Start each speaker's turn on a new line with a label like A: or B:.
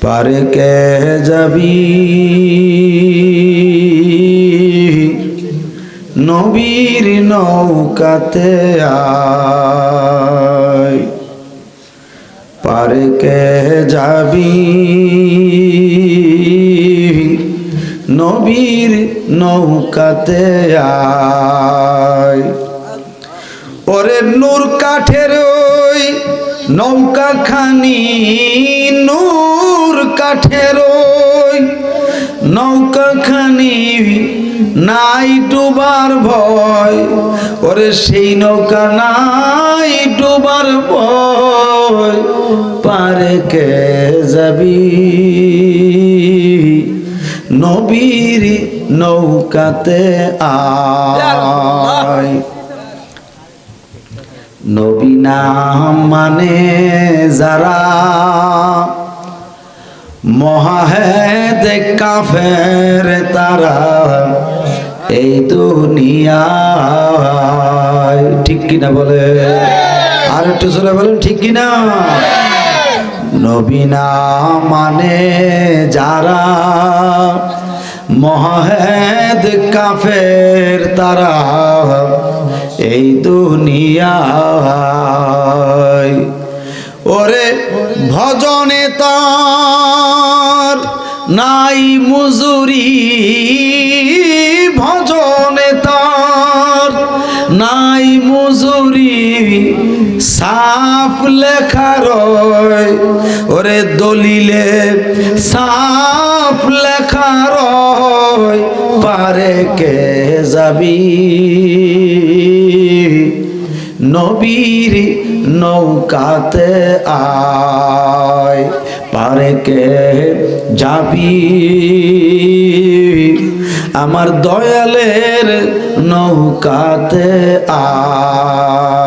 A: পারে কে যাবি নবীর নৌকাতে আয় পারে কে যাবি নবীর নৌকাতে আয় ওরে নূর কাঠের ওই নৌকা খানি নূর কাঠের ওই নৌকা খানি নাই ডুবার ভয় ওরে সেই নৌকা নাই ডুবার ভয় পারে কে যাবি নবীর নৌকাতে আয় নবী নাম মানে যারা মহাহেদ কাফের তারা এই দুনিয়ায় ঠিক কিনা বলে আর একটু জোরে বলেন ঠিক কিনা নবী নাম মানে যারা মহাহেদ কাফের তারা এই দুনিয়ায় ওরে ভজনে তার নাই মজুরি ভজনে তার নাই মজুরি সাফ লেখা রয় ওরে দলিলে সাফ লেখা রয় পারে কে যাবি নবীর নৌকাতে আয় পারে কে যাবি আমার দয়ালের নৌকাতে আয়